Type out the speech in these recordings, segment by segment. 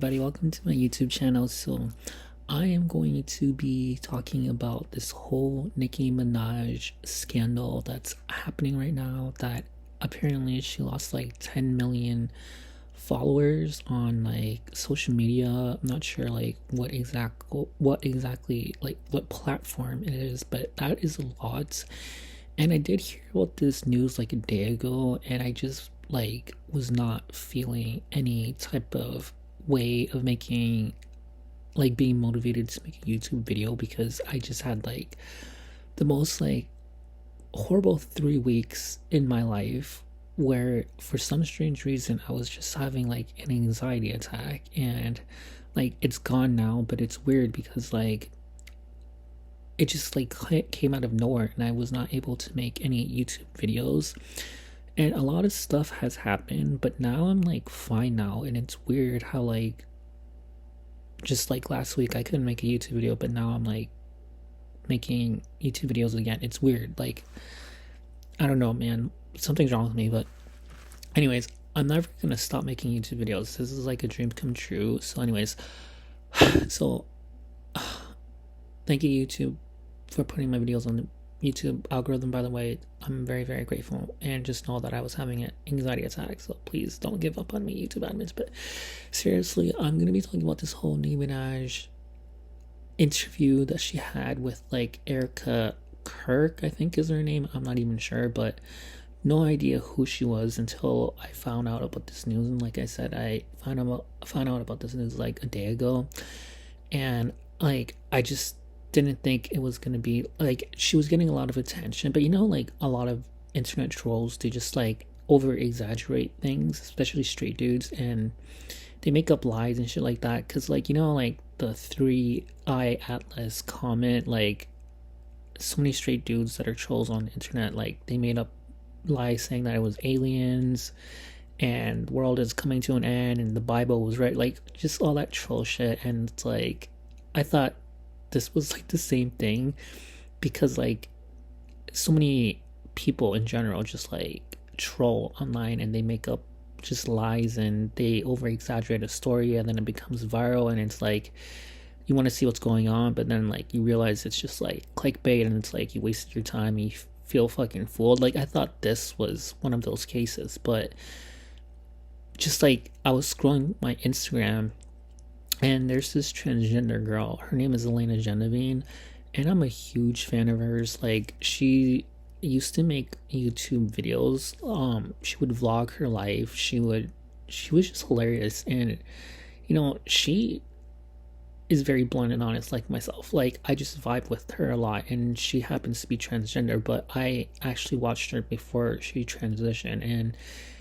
everybody, welcome to my YouTube channel. So I am going to be talking about this whole Nicki Minaj scandal that's happening right now, that apparently she lost like 10 million followers on like social media. I'm not sure like what exactly like what platform it is, but that is a lot. And I did hear about this news like a day ago, and I just like was not feeling any type of way of making like being motivated to make a YouTube video, because I just had like the most like horrible 3 weeks in my life where for some strange reason I was just having like an anxiety attack, and like it's gone now, but it's weird because like it just like came out of nowhere and I was not able to make any YouTube videos. And a lot of stuff has happened, but now I'm like fine now, and it's weird how like just like last week I couldn't make a YouTube video, but now I'm like making YouTube videos again. It's weird. Like I don't know, man. Something's wrong with me, but anyways, I'm never gonna stop making YouTube videos. This is like a dream come true. So anyways, so thank you YouTube for putting my videos on the YouTube algorithm, by the way. I'm very, very grateful, and just know that I was having an anxiety attack, so please don't give up on me, YouTube admins. But seriously, I'm gonna be talking about this whole Nicki Minaj interview that she had with like Erica Kirk, I think is her name. I'm not even sure, but no idea who she was until I found out about this news. And like I said, I found out about this news like a day ago, and like I just didn't think it was gonna be like she was getting a lot of attention. But you know, like a lot of internet trolls, they just like over exaggerate things, especially straight dudes, and they make up lies and shit like that. Because like, you know, like the 3 Eye Atlas comment, like so many straight dudes that are trolls on the internet, like they made up lies saying that it was aliens and the world is coming to an end and the Bible was right, like just all that troll shit. And it's like I thought this was like the same thing, because like so many people in general just like troll online and they make up just lies and they over exaggerate a story, and then it becomes viral, and it's like you want to see what's going on, but then like you realize it's just like clickbait, and it's like you wasted your time and you feel fucking fooled. Like I thought this was one of those cases, but just like I was scrolling my Instagram, and there's this transgender girl. Her name is Elena Genevieve, and I'm a huge fan of hers. Like she used to make YouTube videos. She would vlog her life. She was just hilarious, and you know, she is very blunt and honest like myself. Like I just vibe with her a lot, and she happens to be transgender, but I actually watched her before she transitioned, and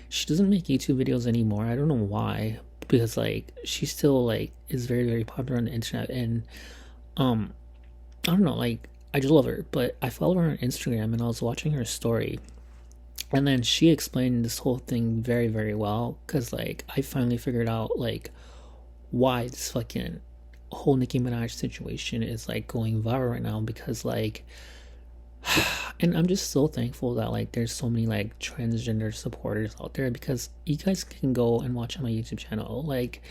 she doesn't make YouTube videos anymore. I don't know why, because like she still like is very, very popular on the internet, and I don't know, like I just love her. But I follow her on Instagram, and I was watching her story, and then she explained this whole thing very, very well, because like I finally figured out like why this fucking whole Nicki Minaj situation is like going viral right now. Because like and I'm just so thankful that like there's so many like transgender supporters out there, because you guys can go and watch on my YouTube channel. Like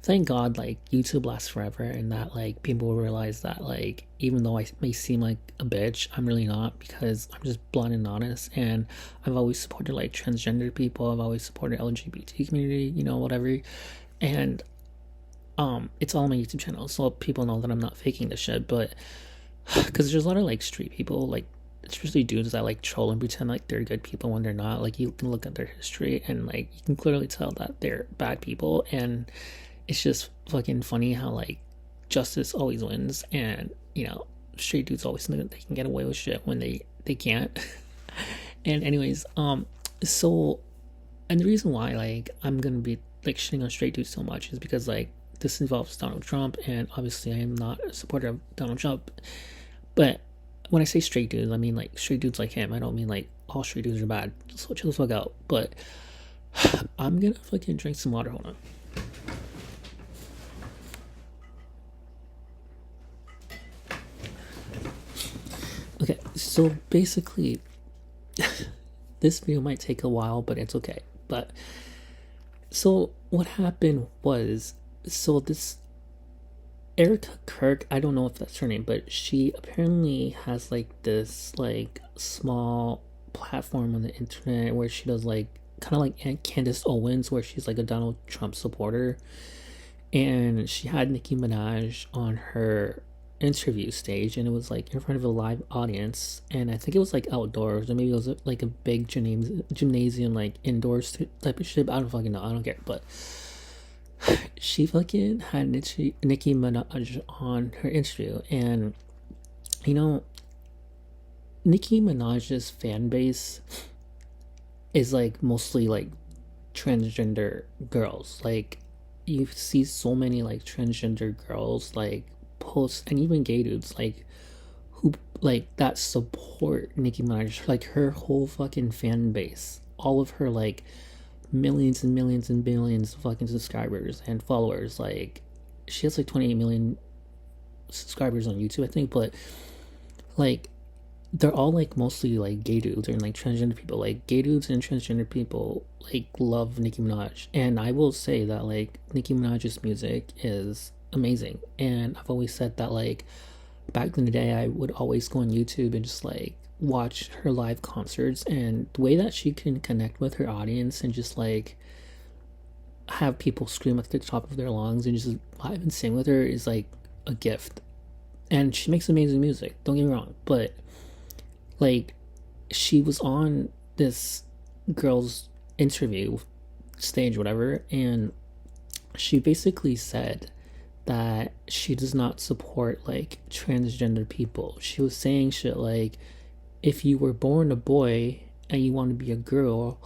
thank God like YouTube lasts forever, and that like people realize that like even though I may seem like a bitch, I'm really not, because I'm just blunt and honest, and I've always supported like transgender people. I've always supported LGBT community, you know, whatever. And it's all on my YouTube channel, so people know that I'm not faking this shit. But because there's a lot of like street people, like especially dudes that like troll and pretend like they're good people when they're not. Like you can look at their history and like you can clearly tell that they're bad people, and it's just fucking funny how like justice always wins, and you know, straight dudes always think that they can get away with shit when they can't. And anyways, so, and the reason why like I'm gonna be like shitting on straight dudes so much is because like this involves Donald Trump, and obviously I am not a supporter of Donald Trump. But when I say straight dudes, I mean like straight dudes like him. I don't mean like all straight dudes are bad. So chill the fuck out. But I'm gonna fucking drink some water. Hold on. Okay, so basically this video might take a while, but it's okay. But so what happened was So this Erica Kirk, I don't know if that's her name, but she apparently has like this like small platform on the internet where she does like kind of like Aunt Candace Owens, where she's like a Donald Trump supporter, and she had Nicki Minaj on her interview stage, and it was like in front of a live audience, and I think it was like outdoors, or maybe it was like a big gymnasium like indoors type of shit. I don't fucking know. I don't care, but she fucking had Nicki Minaj on her interview, and you know, Nicki Minaj's fan base is like mostly like transgender girls. Like you see so many like transgender girls like post, and even gay dudes like who like that support Nicki Minaj, like her whole fucking fan base, all of her like millions and millions and billions of fucking subscribers and followers. Like she has like 28 million subscribers on YouTube, I think, but like they're all like mostly like gay dudes and like transgender people. Like gay dudes and transgender people like love Nicki Minaj, and I will say that like Nicki Minaj's music is amazing. And I've always said that like back in the day, I would always go on YouTube and just like watch her live concerts, and the way that she can connect with her audience and just like have people scream at the top of their lungs and just vibe and sing with her is like a gift. And she makes amazing music, don't get me wrong, but like she was on this girl's interview stage, whatever, and she basically said that she does not support like transgender people. She was saying shit like, if you were born a boy and you want to be a girl,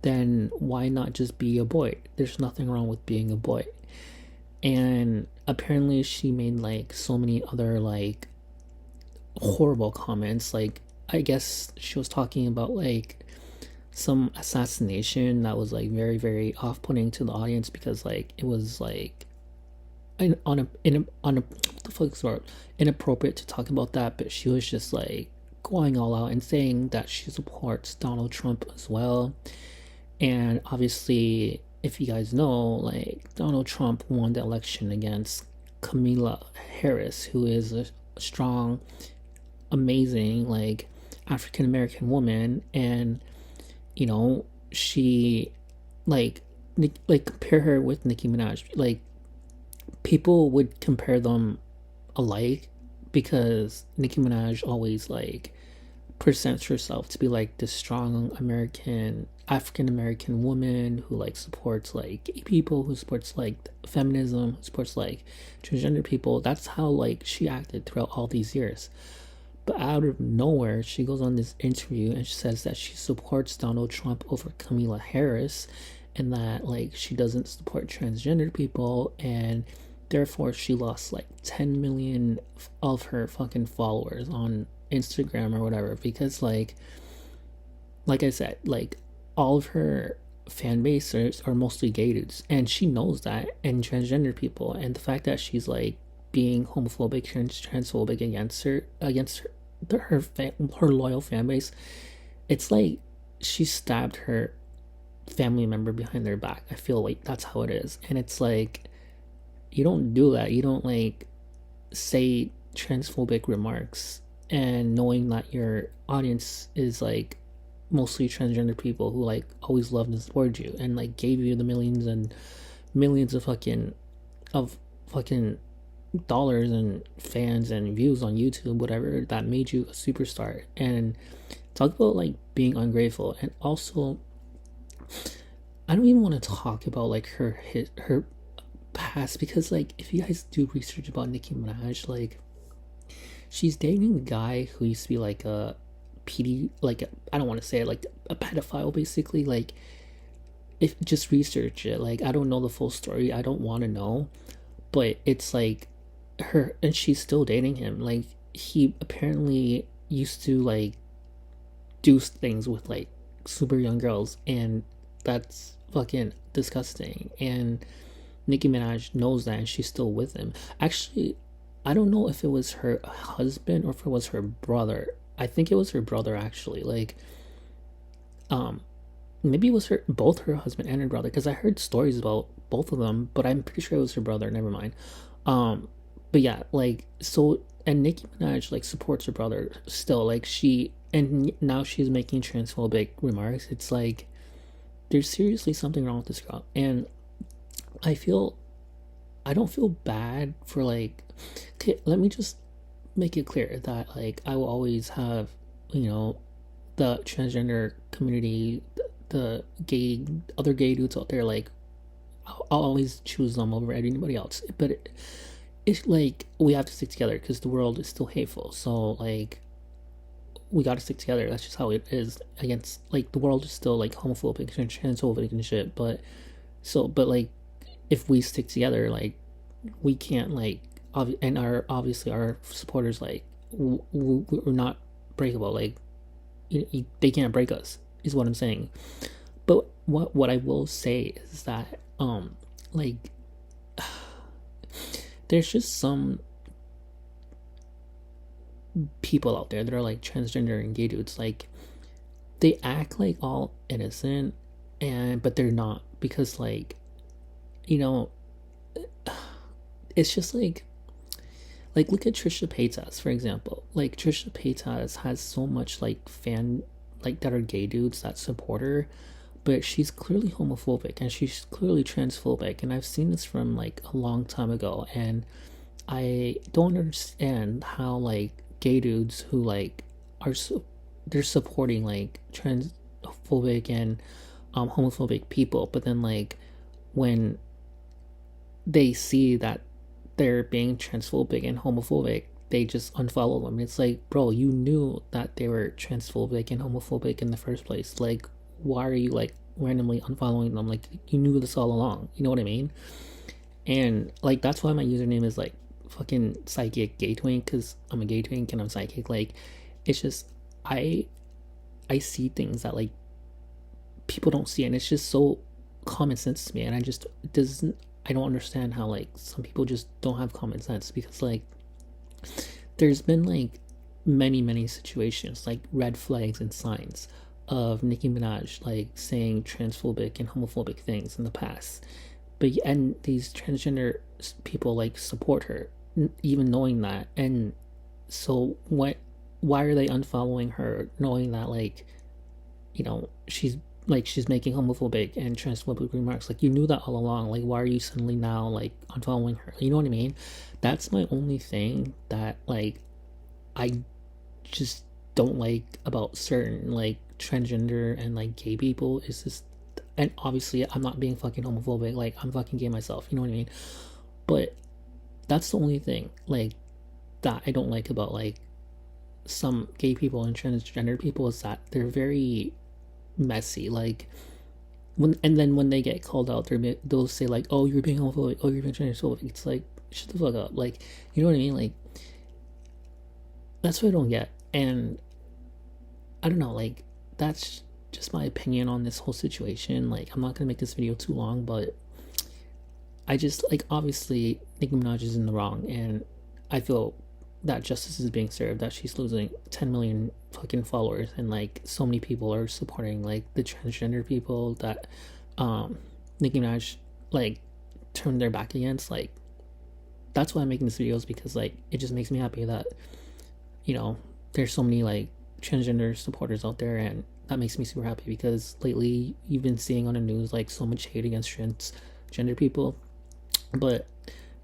then why not just be a boy? There's nothing wrong with being a boy. And apparently she made like so many other like horrible comments. Like I guess she was talking about like some assassination that was like very very off-putting to the audience, because like it was like on a what the fuck's word, inappropriate to talk about that. But she was just like going all out and saying that she supports Donald Trump as well. And obviously, if you guys know, like Donald Trump won the election against Kamala Harris, who is a strong, amazing, like African American woman. And you know, she like compare her with Nicki Minaj. Like people would compare them alike because Nicki Minaj always like presents herself to be like this strong American African American woman who like supports like gay people, who supports like feminism, who supports like transgender people. That's how like she acted throughout all these years. But out of nowhere, she goes on this interview and she says that she supports Donald Trump over Kamala Harris, and that like she doesn't support transgender people, and therefore she lost like 10 million of her fucking followers on Instagram or whatever, because like I said, like all of her fan base are mostly gay dudes, and she knows that, and transgender people. And the fact that she's like being homophobic, transphobic her loyal fan base, it's like she stabbed her family member behind their back. I feel like that's how it is. And it's like, you don't do that. You don't like say transphobic remarks and knowing that your audience is like mostly transgender people who like always loved and supported you and like gave you the millions and millions of fucking dollars and fans and views on YouTube, whatever, that made you a superstar. And talk about like being ungrateful. And also, I don't even want to talk about like her past, because like if you guys do research about Nicki Minaj, like she's dating a guy who used to be like a PD, like I don't want to say it, like a pedophile basically. Like if just research it. Like I don't know the full story, I don't want to know, but it's like her, and she's still dating him. Like he apparently used to like do things with like super young girls, and that's fucking disgusting. And Nicki Minaj knows that, and she's still with him. Actually, I don't know if it was her husband or if it was her brother. I think it was her brother actually. Like maybe it was both her husband and her brother, because I heard stories about both of them, but I'm pretty sure it was her brother. Never mind. Um, but yeah, like, so, and Nicki Minaj like supports her brother still. Like, she, and now she's making transphobic remarks. It's like there's seriously something wrong with this girl, and I feel I don't feel bad for like. Okay, let me just make it clear that like I will always have, you know, the transgender community, the gay, other gay dudes out there, like I'll always choose them over anybody else. But it's like we have to stick together because the world is still hateful. So like we got to stick together. That's just how it is. Against like the world is still like homophobic and transphobic and shit. But so but like if we stick together, like we can't like and our obviously our supporters like we're not breakable. Like they can't break us. Is what I'm saying. But what I will say is that like there's just some people out there that are like transgender and gay dudes, like they act like all innocent, and but they're not, because like, you know, it's just like look at Trisha Paytas, for example. Like Trisha Paytas has so much like fan like that are gay dudes that support her, but she's clearly homophobic and she's clearly transphobic, and I've seen this from like a long time ago, and I don't understand how like gay dudes who like are they're supporting like transphobic and homophobic people, but then like when they see that they're being transphobic and homophobic, they just unfollow them. It's like, bro, you knew that they were transphobic and homophobic in the first place. Like, why are you like randomly unfollowing them? Like, you knew this all along. You know what I mean? And like, that's why my username is like fucking psychic gay twink, because I'm a gay twink and I'm psychic. Like, it's just I I see things that like people don't see, and it's just so common sense to me, and I just doesn't I don't understand how like some people just don't have common sense, because like there's been like many situations like red flags and signs of Nicki Minaj like saying transphobic and homophobic things in the past, but and these transgender people like support her even knowing that. And so what, why are they unfollowing her knowing that like, you know, she's making homophobic and transphobic remarks? Like, you knew that all along. Like, why are you suddenly now like unfollowing her? You know what I mean? That's my only thing that like I just don't like about certain like transgender and like gay people is just, and obviously I'm not being fucking homophobic, like I'm fucking gay myself, you know what I mean? But that's the only thing like that I don't like about like some gay people and transgender people, is that they're very messy. Like when, and then when they get called out, they'll say like, "Oh, you're being homophobic. Oh, you're being transphobic." It's like, shut the fuck up. Like, you know what I mean? Like, that's what I don't get. And I don't know. Like, that's just my opinion on this whole situation. Like, I'm not gonna make this video too long, but I just like, obviously Nicki Minaj is in the wrong, and I feel that justice is being served, that she's losing 10 million fucking followers, and like so many people are supporting like the transgender people that Nicki Minaj like turned their back against. Like, that's why I'm making these videos, because like it just makes me happy that, you know, there's so many like transgender supporters out there, and that makes me super happy, because lately you've been seeing on the news like so much hate against transgender people. But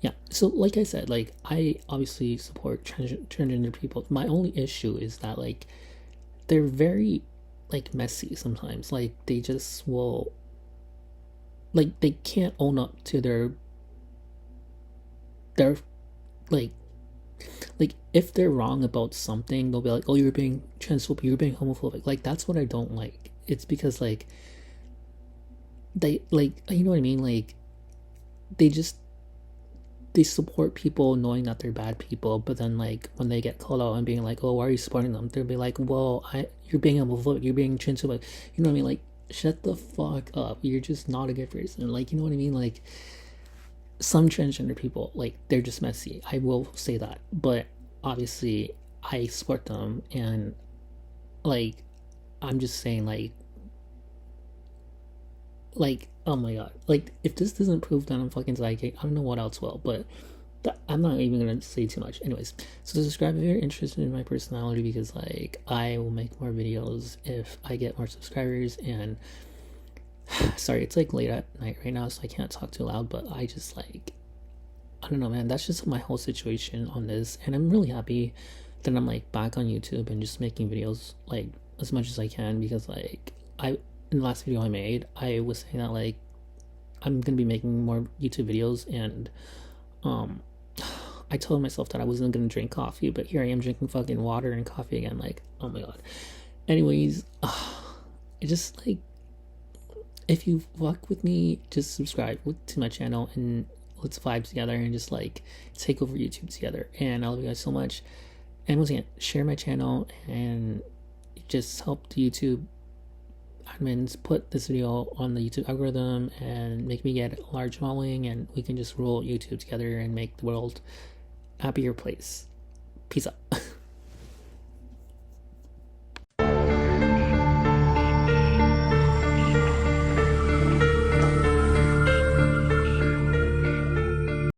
yeah, so like I said, like I obviously support transgender people. My only issue is that like they're very like messy sometimes. Like they just will, like they can't own up to their like if they're wrong about something, they'll be like, "Oh, you're being transphobic, you're being homophobic." Like, that's what I don't like. It's because like they like, you know what I mean? Like they just they support people knowing that they're bad people, but then like when they get called out and being like, "Oh, why are you supporting them?" They'll be like, "Well, you're being homophobic, you're being transphobic." You know what I mean? Like, shut the fuck up. You're just not a good person. Like, you know what I mean? Like, some transgender people, like they're just messy. I will say that, but obviously I support them, and like I'm just saying like Like, oh my god. Like, if this doesn't prove that I'm fucking psychic, I don't know what else will, but I'm not even gonna say too much. Anyways, so subscribe if you're interested in my personality, because like I will make more videos if I get more subscribers. And sorry, it's like late at night right now, so I can't talk too loud, but I just like, I don't know, man. That's just my whole situation on this, and I'm really happy that I'm like back on YouTube and just making videos like as much as I can, because like I in the last video I made, I was saying that like I'm gonna be making more YouTube videos, and um I told myself that I wasn't gonna drink coffee, but here I am drinking fucking water and coffee again. Like, oh my god. Anyways, it just like, if you fuck with me, just subscribe to my channel and let's vibe together and just like take over YouTube together. And I love you guys so much. And once again, share my channel and just help the YouTube admins put this video on the YouTube algorithm and make me get a large following, and we can just rule YouTube together and make the world a happier place. Peace out.